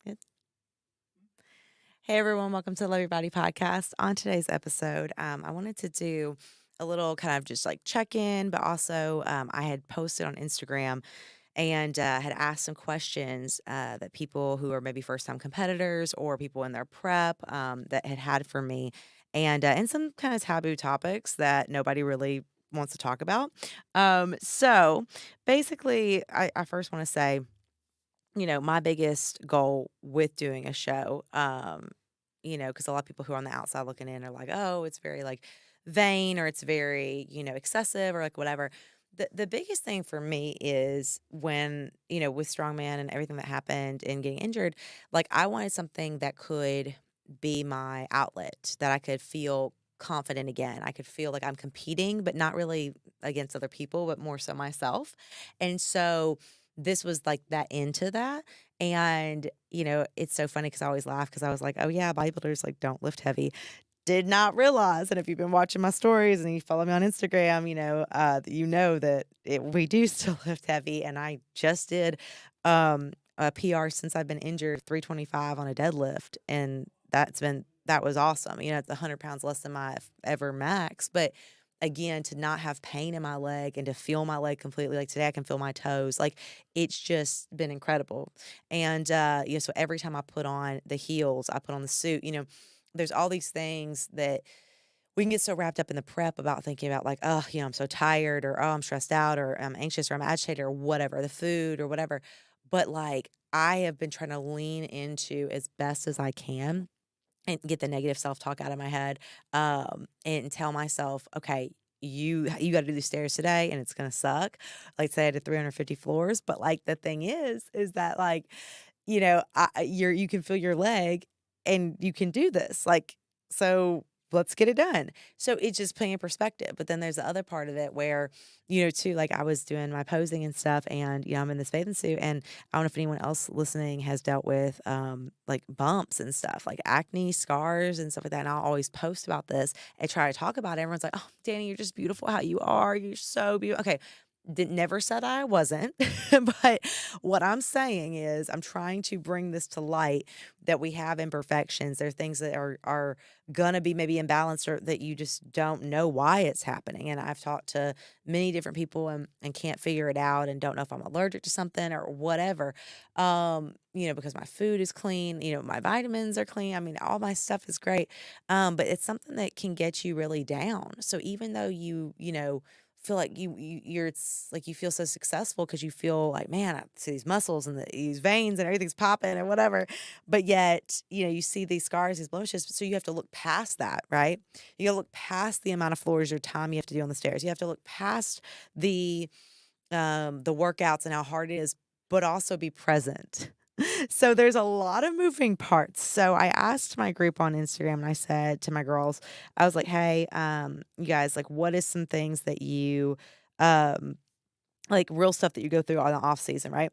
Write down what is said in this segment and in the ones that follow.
Good. Hey everyone, welcome to the Love Your Body podcast. On today's episode, I wanted to do a little kind of just like check in, but also I had posted on Instagram and had asked some questions that people who are maybe first time competitors or people in their prep that had for me, and some kind of taboo topics that nobody really wants to talk about. So basically, I first want to say, my biggest goal with doing a show, because a lot of people who are on the outside looking in are like, oh, it's very like vain or it's very, excessive or like whatever. The biggest thing for me is when, with strongman and everything that happened and getting injured, like I wanted something that could be my outlet, that I could feel confident again. I could feel like I'm competing, but not really against other people, but more so myself. And so this was like that into that. And, it's so funny because I always laugh because I was like, oh, yeah, bodybuilders like don't lift heavy. Did not realize. And if you've been watching my stories and you follow me on Instagram, you know that we do still lift heavy. And I just did a PR since I've been injured, 325 on a deadlift. And that was awesome. It's 100 pounds less than my ever max. But again, to not have pain in my leg and to feel my leg completely, like today I can feel my toes, like it's just been incredible. And so every time I put on the heels, I put on the suit, there's all these things that we can get so wrapped up in the prep about thinking about like, oh, I'm so tired, or oh, I'm stressed out, or I'm anxious, or I'm agitated, or whatever, the food or whatever. But like I have been trying to lean into as best as I can and get the negative self-talk out of my head, and tell myself, "Okay, you gotta do these stairs today, and it's gonna suck." Like, say I did 350 floors, but, like, the thing is that, like, you can feel your leg, and you can do this, like, so let's get it done. So it's just putting in perspective, but then there's the other part of it where, too, like, I was doing my posing and stuff, and, I'm in this bathing suit, and I don't know if anyone else listening has dealt with, like, bumps and stuff, like acne, scars, and stuff like that, and I'll always post about this and try to talk about it. Everyone's like, "Oh, Danny, you're just beautiful how you are. You're so beautiful." Okay, did never said I wasn't, but what I'm saying is I'm trying to bring this to light that we have imperfections. There are things that are gonna be maybe imbalanced or that you just don't know why it's happening. And I've talked to many different people and can't figure it out and don't know if I'm allergic to something or whatever. Because my food is clean, my vitamins are clean. I mean, all my stuff is great. But it's something that can get you really down. So even though feel like it's like you feel so successful because you feel like, man, I see these muscles and these veins and everything's popping and whatever. But yet, you see these scars, these blemishes. So you have to look past that, right? You gotta look past the amount of floors or time you have to do on the stairs. You have to look past the the workouts and how hard it is, but also be present. So there's a lot of moving parts. So I asked my group on Instagram and I said to my girls, I was like, hey, you guys, like, what is some things that you, um, like real stuff that you go through on the off season, right?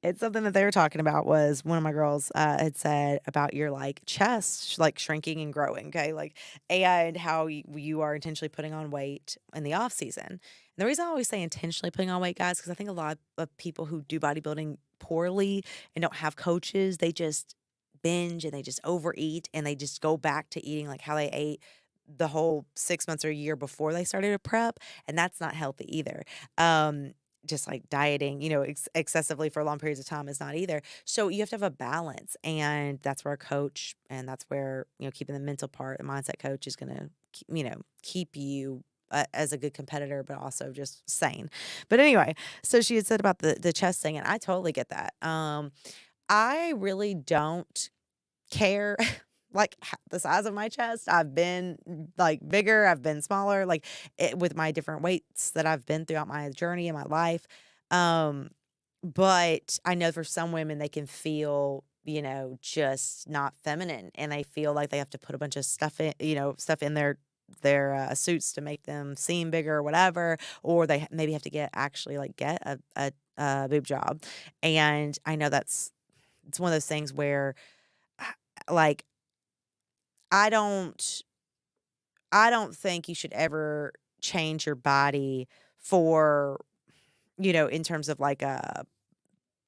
It's something that they were talking about was one of my girls had said about your like chest like shrinking and growing, okay? Like and how you are intentionally putting on weight in the off season. And the reason I always say intentionally putting on weight, guys, because I think a lot of people who do bodybuilding poorly and don't have coaches, they just binge and they just overeat and they just go back to eating like how they ate the whole 6 months or a year before they started a prep, and that's not healthy either. Just like dieting, excessively for long periods of time is not either. So you have to have a balance. And that's where a coach and that's where, keeping the mental part, the mindset coach is going to, keep you as a good competitor, but also just sane. But anyway, so she had said about the chest thing, and I totally get that. I really don't care like the size of my chest. I've been like bigger, I've been smaller, like with my different weights that I've been throughout my journey in my life. Um, but I know for some women, they can feel, just not feminine and they feel like they have to put a bunch of stuff in, stuff in their suits to make them seem bigger or whatever, or they maybe have to get a boob job. And I know it's one of those things where like I don't I don't think you should ever change your body for, in terms of like a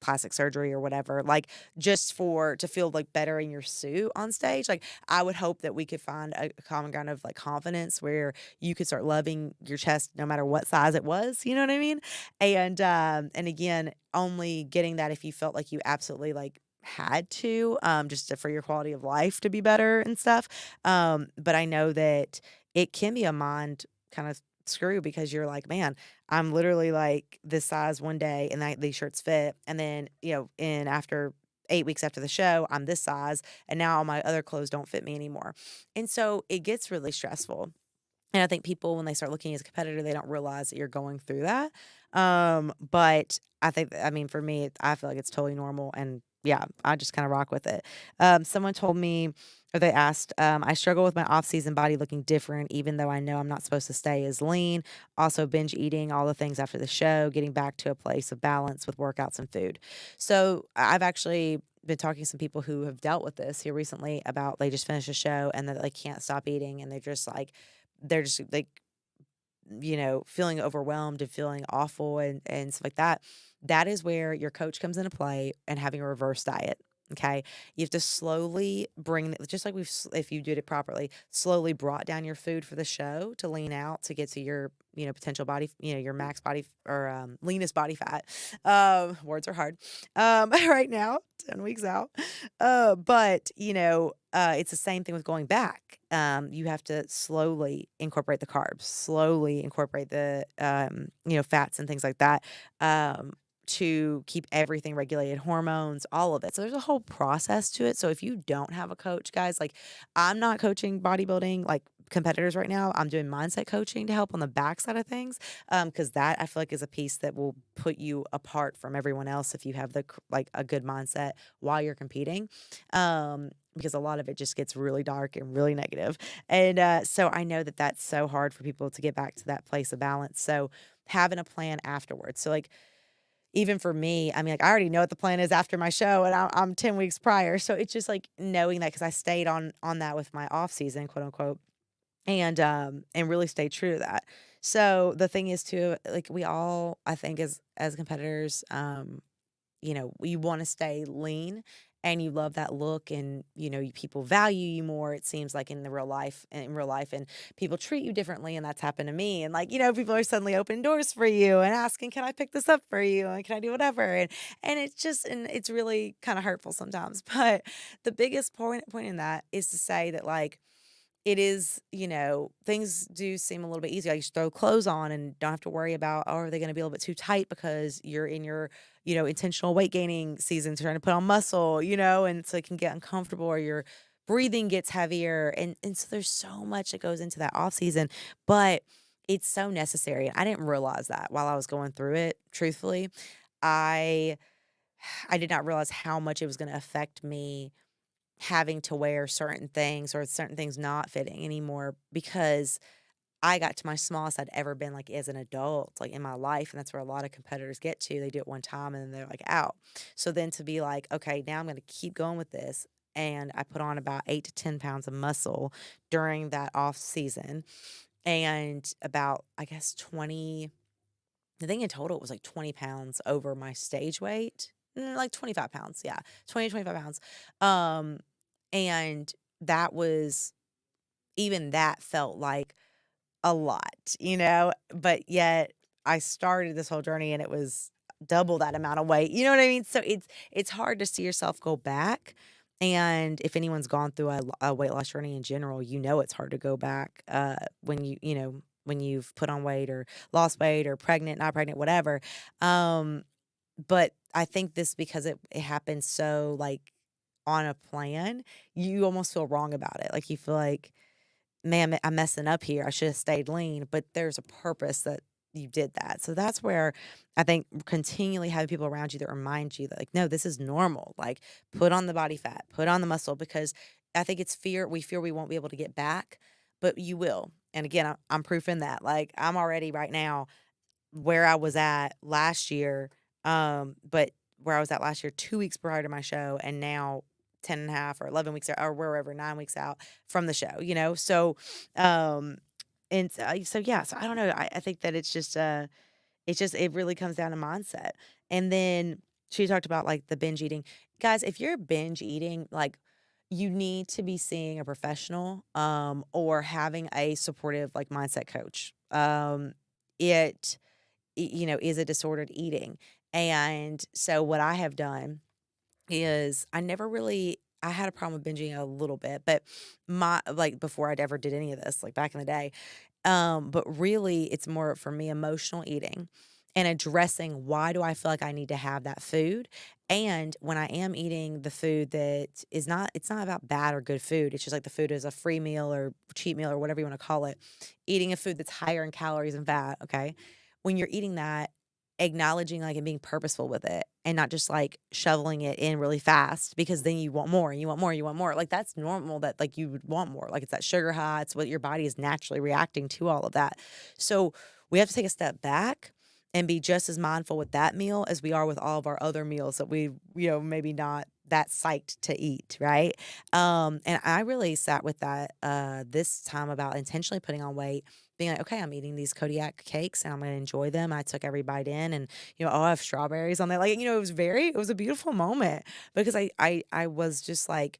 plastic surgery or whatever, like just to feel like better in your suit on stage. Like I would hope that we could find a common ground of like confidence where you could start loving your chest no matter what size it was, you know what I mean? And again, only getting that if you felt like you absolutely like had to, for your quality of life to be better and stuff. But I know that it can be a mind kind of screw because you're like, man, I'm literally like this size one day and these shirts fit. And then, in after 8 weeks after the show, I'm this size. And now all my other clothes don't fit me anymore. And so it gets really stressful. And I think people, when they start looking as a competitor, they don't realize that you're going through that. But I mean, for me, I feel like it's totally normal. And yeah, I just kind of rock with it. Someone told me, or they asked, I struggle with my off season body looking different, even though I know I'm not supposed to stay as lean. Also, binge eating all the things after the show, getting back to a place of balance with workouts and food. So I've actually been talking to some people who have dealt with this here recently about they just finished a show and that they can't stop eating and they're just like, feeling overwhelmed and feeling awful and stuff like that. That is where your coach comes into play and having a reverse diet. Okay. You have to slowly just like if you did it properly, slowly brought down your food for the show to lean out to get to your, potential body, your max body or leanest body fat. Words are hard right now, 10 weeks out. But it's the same thing with going back. You have to slowly incorporate the carbs, slowly incorporate the, fats and things like that. To keep everything regulated, hormones, all of it. So there's a whole process to it. So if you don't have a coach, guys, like I'm not coaching bodybuilding like competitors right now. I'm doing mindset coaching to help on the backside of things. Because that I feel like is a piece that will put you apart from everyone else if you have like a good mindset while you're competing. Because a lot of it just gets really dark and really negative. And so I know that that's so hard for people to get back to that place of balance. So having a plan afterwards. So like even for me, I mean, like, I already know what the plan is after my show, and I'm 10 weeks prior, so it's just, like, knowing that because I stayed on that with my off season, quote, unquote, and really stayed true to that. So, the thing is too, like, we all, I think as competitors, you wanna stay lean and you love that look and, people value you more, it seems like in real life, and people treat you differently, and that's happened to me, and, like, people are suddenly opening doors for you and asking, "Can I pick this up for you? And can I do whatever?" And it's really kinda hurtful sometimes, but the biggest point in that is to say that, like, it is, things do seem a little bit easier. You just throw clothes on and don't have to worry about, oh, are they going to be a little bit too tight because you're in your, intentional weight gaining season trying to put on muscle, and so it can get uncomfortable or your breathing gets heavier. And so there's so much that goes into that off season, but it's so necessary. And I didn't realize that while I was going through it, truthfully. I I did not realize how much it was going to affect me having to wear certain things or certain things not fitting anymore because I got to my smallest I'd ever been like as an adult, like in my life. And that's where a lot of competitors get to. They do it one time and then they're like out. So then to be like, okay, now I'm going to keep going with this. And I put on about 8 to 10 pounds of muscle during that off season and about, I guess, 20, I think in total it was like 20 pounds over my stage weight. Like 25 pounds. Yeah. 20 to 25 pounds. Um, and that was even that felt like a lot, but yet I started this whole journey and it was double that amount of weight. You know what I mean? So it's hard to see yourself go back. And if anyone's gone through a weight loss journey in general, it's hard to go back when when you've put on weight or lost weight or pregnant, not pregnant, whatever. Um, but I think this because it happened so like on a plan, you almost feel wrong about it. Like you feel like, man, I'm messing up here. I should have stayed lean, but there's a purpose that you did that. So that's where I think continually having people around you that remind you that, like, no, this is normal. Like, put on the body fat, put on the muscle, because I think it's fear. We fear we won't be able to get back, but you will. And again, I'm proof in that. Like, I'm already right now where I was at last year, but where I was at last year, 2 weeks prior to my show, and now 10 and a half or 11 weeks or wherever, 9 weeks out from the show. So, um, so yeah, so I don't know. I think that it really comes down to mindset. And then She talked about, like, the binge eating. Guys, if you're binge eating, like, you need to be seeing a professional, or having a supportive, like, mindset coach. It, is a disordered eating, and so what I have done is I had a problem with binging a little bit, but before I'd ever did any of this, like, back in the day, but really, it's more for me emotional eating and addressing why do I feel like I need to have that food. And when I am eating the food that is not, it's not about bad or good food. It's just like the food is a free meal or cheat meal or whatever you want to call it. Eating a food that's higher in calories and fat. Okay. When you're eating that, acknowledging like and being purposeful with it and not just like shoveling it in really fast because then you want more and you want more, you want more. Like that's normal that like you would want more. Like it's that sugar high, it's what your body is naturally reacting to all of that. So we have to take a step back and be just as mindful with that meal as we are with all of our other meals that we, maybe not that psyched to eat, right? And I really sat with that this time about intentionally putting on weight, being like, okay, I'm eating these Kodiak cakes and I'm gonna enjoy them. I took every bite in and I have strawberries on there. Like, it was a beautiful moment because I was just like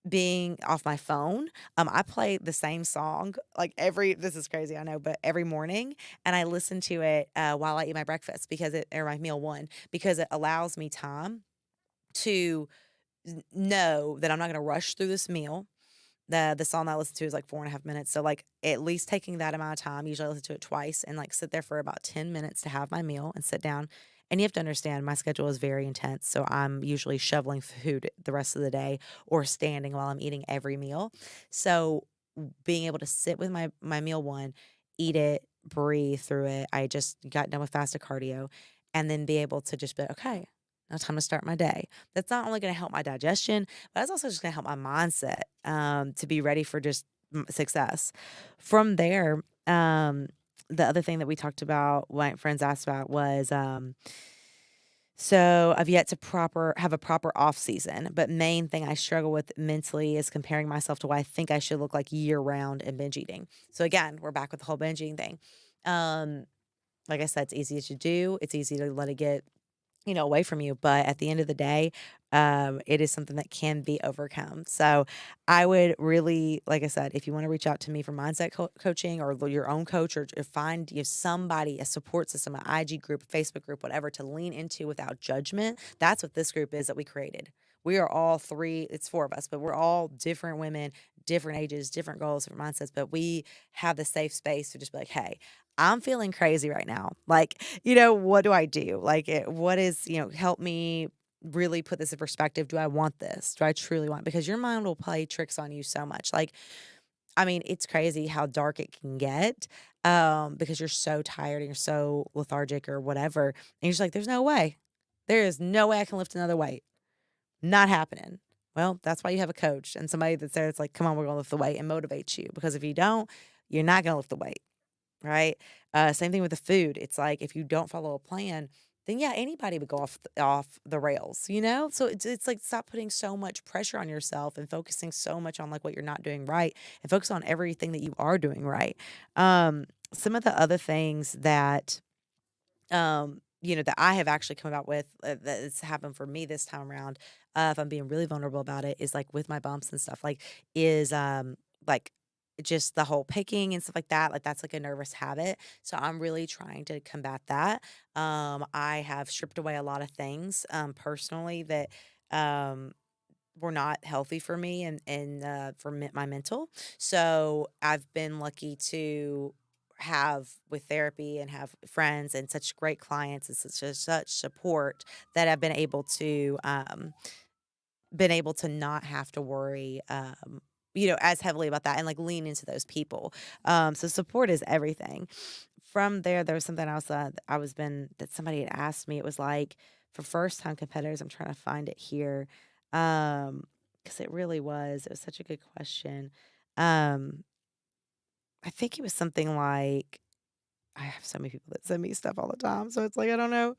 being off my phone. I play the same song like this is crazy, I know, but every morning, and I listen to it while I eat my breakfast or my meal one, because it allows me time to know that I'm not gonna rush through this meal. The song that I listen to is like 4.5 minutes. So like at least taking that amount of time, usually I listen to it twice and like sit there for about 10 minutes to have my meal and sit down. And you have to understand my schedule is very intense. So I'm usually shoveling food the rest of the day or standing while I'm eating every meal. So being able to sit with my meal one, eat it, breathe through it. I just got done with fasted cardio and then be able to just be okay. Now time to start my day. That's not only going to help my digestion, but it's also just going to help my mindset to be ready for just success. From there, the other thing that we talked about, my friends asked about was so I've yet to proper have a proper off season, but main thing I struggle with mentally is comparing myself to what I think I should look like year round and binge eating. So again, we're back with the whole binge eating thing. Um, like I said, it's easy to do. It's easy to let it get away from you. But at the end of the day, it is something that can be overcome. So I would really, like I said, if you want to reach out to me for mindset coaching or your own coach or find somebody, a support system, an IG group, a Facebook group, whatever to lean into without judgment, that's what this group is that we created. We are all three, it's four of us, but we're all different women, different ages, different goals, different mindsets. But we have the safe space to just be like, hey, I'm feeling crazy right now. Like, what do I do? Like, what is, help me really put this in perspective. Do I want this? Do I truly want? Because your mind will play tricks on you so much. Like, I mean, it's crazy how dark it can get because you're so tired and you're so lethargic or whatever. And you're just like, there's no way. There is no way I can lift another weight. Not happening. Well, that's why you have a coach and somebody that's there. It's like, come on, we're going to lift the weight and motivates you. Because if you don't, you're not going to lift the weight. Right? Same thing with the food. It's like if you don't follow a plan, then yeah, anybody would go off the rails, you know? So it's like stop putting so much pressure on yourself and focusing so much on like what you're not doing right and focus on everything that you are doing right. Some of the other things that that I have actually come about with that's happened for me this time around, if I'm being really vulnerable about it, is like with my bumps and stuff, like is like just the whole picking and stuff like that. Like that's like a nervous habit. So I'm really trying to combat that. I have stripped away a lot of things personally that um were not healthy for me and for my mental. So I've been lucky to have with therapy and have friends and such great clients and such support that I've been able to not have to worry as heavily about that and like lean into those people. So support is everything. From there was something else that somebody had asked me. It was like for first time competitors, I'm trying to find it here. Because it was such a good question. Um, I think it was something like I have so many people that send me stuff all the time, so it's like I don't know,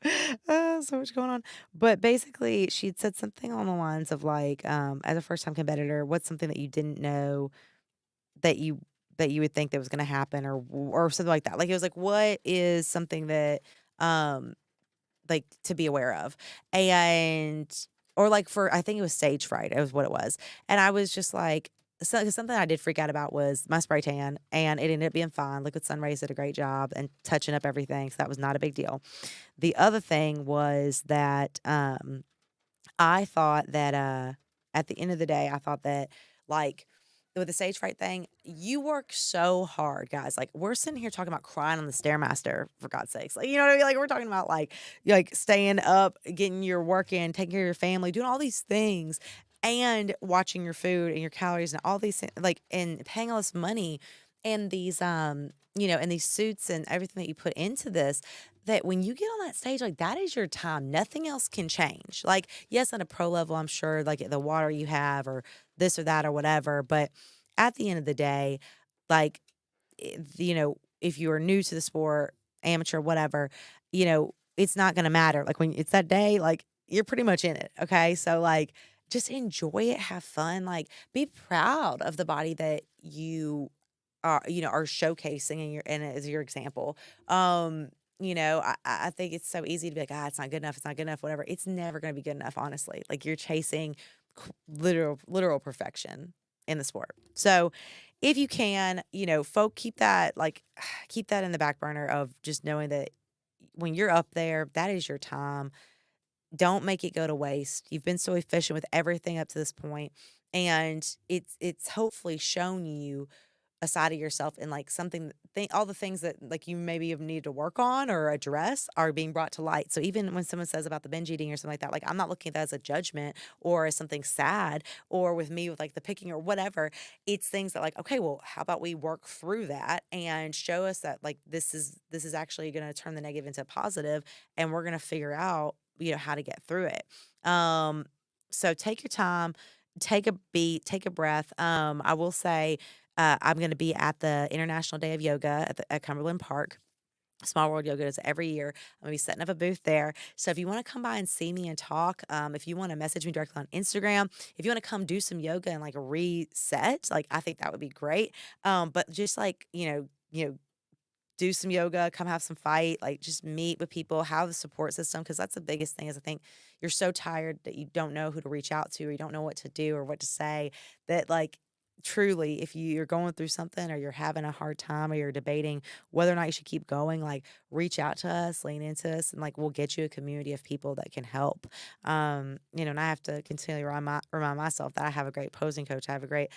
so much going on. But basically, she'd said something along the lines of like, as a first time competitor, what's something that you didn't know that you would think that was going to happen, or something like that. Like it was like, what is something that um like to be aware of. And or like for I think it was stage fright, it was what it was. And I was just like something I did freak out about was my spray tan, and it ended up being fine. Liquid Sun Rays did a great job and touching up everything, so that was not a big deal. The other thing was that I thought that at the end of the day, I thought that like with the stage fright thing, you work so hard, guys. Like we're sitting here talking about crying on the stairmaster for God's sakes. Like you know what I mean? Like we're talking about like staying up, getting your work in, taking care of your family, doing all these things, and watching your food and your calories and all these like and paying all this money and these and these suits and everything that you put into this, that when you get on that stage, like that is your time. Nothing else can change. Like, yes, on a pro level, I'm sure like the water you have or this or that or whatever. But at the end of the day, like, if you are new to the sport, amateur, whatever, it's not going to matter. Like when it's that day, like you're pretty much in it. Okay. So like, just enjoy it, have fun, like be proud of the body that you are showcasing in as your example. I think it's so easy to be like, it's not good enough, it's not good enough, whatever. It's never going to be good enough, honestly. Like you're chasing literal perfection in the sport. So if you can, folk keep that keep that in the back burner of just knowing that when you're up there, that is your time. Don't make it go to waste. You've been so efficient with everything up to this point, and it's hopefully shown you a side of yourself and like something all the things that like you maybe have needed to work on or address are being brought to light. So even when someone says about the binge eating or something like that, like I'm not looking at that as a judgment or as something sad, or with me with like the picking or whatever. It's things that like, okay, well, how about we work through that and show us that like this is actually going to turn the negative into a positive, and we're going to figure out how to get through it. So take your time, take a beat, take a breath. I will say I'm going to be at the International Day of Yoga at Cumberland Park. Small World Yoga does it every year. I'm gonna be setting up a booth there. So if you want to come by and see me and talk, if you want to message me directly on Instagram, if you want to come do some yoga and like reset, like I think that would be great. But just like do some yoga, come have some fight, like just meet with people, have the support system. Cause that's the biggest thing is I think you're so tired that you don't know who to reach out to, or you don't know what to do or what to say, that like truly, if you're going through something or you're having a hard time or you're debating whether or not you should keep going, like reach out to us, lean into us, and like we'll get you a community of people that can help. And I have to continually remind myself that I have a great posing coach. I have a great,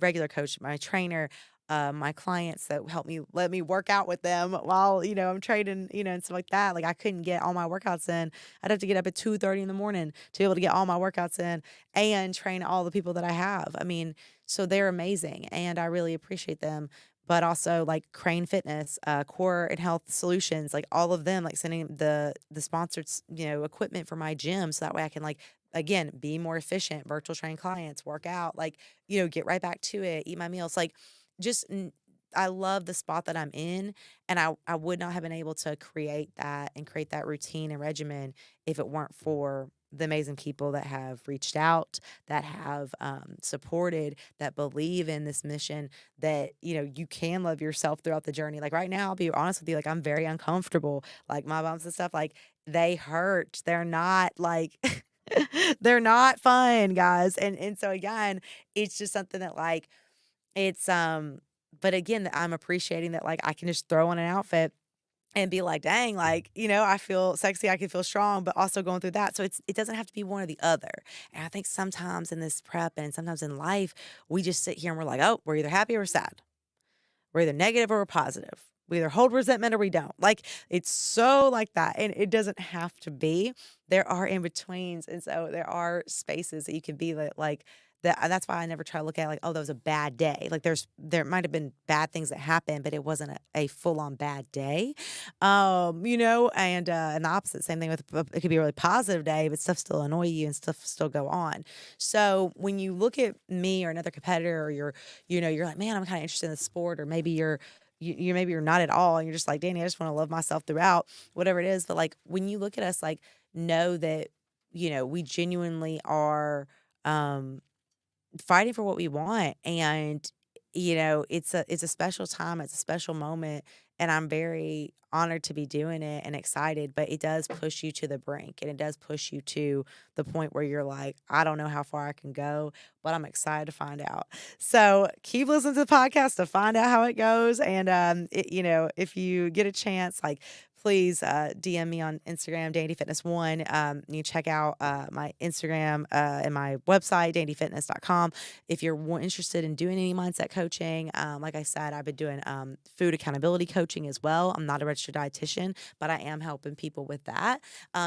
regular coach, my trainer, my clients that help me let me work out with them while I'm training, and stuff like that. Like I couldn't get all my workouts in. I'd have to get up at 2:30 in the morning to be able to get all my workouts in and train all the people that I have. I mean, so they're amazing and I really appreciate them. But also like Crane Fitness, Core and Health Solutions, like all of them, like sending the sponsored equipment for my gym, so that way I can like again be more efficient, virtual train clients, work out, like get right back to it, eat my meals, like just I love the spot that I'm in, and I would not have been able to create that routine and regimen if it weren't for the amazing people that have reached out, that have supported, that believe in this mission, that you can love yourself throughout the journey. Like right now, I'll be honest with you, like I'm very uncomfortable. Like my bumps and stuff, like they hurt. They're not like they're not fun, guys. And so again, it's just something that like it's but again, I'm appreciating that like I can just throw on an outfit and be like, dang, like, I feel sexy, I can feel strong, but also going through that. So it doesn't have to be one or the other. And I think sometimes in this prep and sometimes in life, we just sit here and we're like, oh, we're either happy or sad. We're either negative or we're positive. We either hold resentment or we don't. Like it's so like that. And it doesn't have to be. There are in betweens. And so there are spaces that you can be like that. That's why I never try to look at it like, oh, that was a bad day. Like there might have been bad things that happened, but it wasn't a full on bad day. And the opposite, same thing with it could be a really positive day, but stuff still annoy you and stuff still go on. So when you look at me or another competitor, or you're like, man, I'm kind of interested in the sport, or maybe maybe you're not at all, and you're just like, Danny, I just want to love myself throughout, whatever it is. But like when you look at us, like know that we genuinely are fighting for what we want, and it's a special time, it's a special moment, and I'm very honored to be doing it and excited, but it does push you to the brink and it does push you to the point where you're like, I don't know how far I can go, but I'm excited to find out. So keep listening to the podcast to find out how it goes. And, if you get a chance, like, please DM me on Instagram, DaniDFitness1. You can check out my Instagram and my website, DaniDFitness.com. If you're more interested in doing any mindset coaching, like I said, I've been doing food accountability coaching as well. I'm not a registered dietitian, but I am helping people with that,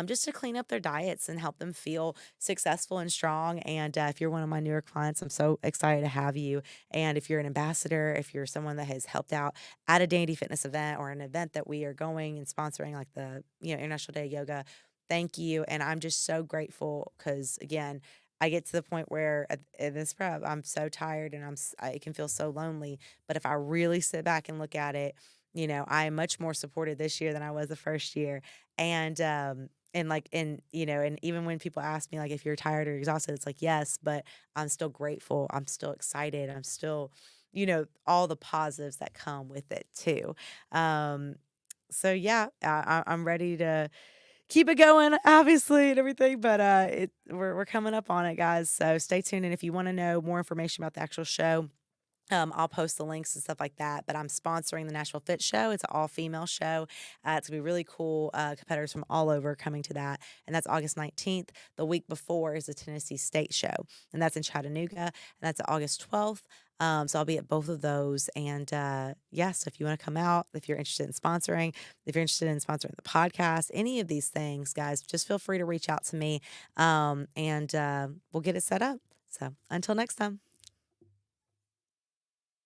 just to clean up their diets and help them feel successful and strong. And if you're one of my newer clients, I'm so excited to have you. And if you're an ambassador, if you're someone that has helped out at a Dandy Fitness event or an event that we are going and sponsoring, like the International Day of Yoga, thank you. And I'm just so grateful because, again, I get to the point where at this prep, I'm so tired and it can feel so lonely. But if I really sit back and look at it, I am much more supported this year than I was the first year. And even when people ask me, like, if you're tired or exhausted, it's like, yes, but I'm still grateful. I'm still excited. I'm still, all the positives that come with it too. Um, so yeah, I'm ready to keep it going, obviously, and everything. But we're coming up on it, guys. So stay tuned. And if you want to know more information about the actual show, I'll post the links and stuff like that. But I'm sponsoring the Nashville Fit Show. It's an all-female show. It's gonna be really cool. Competitors from all over coming to that, and that's August 19th. The week before is the Tennessee State Show, and that's in Chattanooga, and that's August 12th. So I'll be at both of those. And yes, if you want to come out, if you're interested in sponsoring, if you're interested in sponsoring the podcast, any of these things, guys, just feel free to reach out to me, and we'll get it set up. So until next time.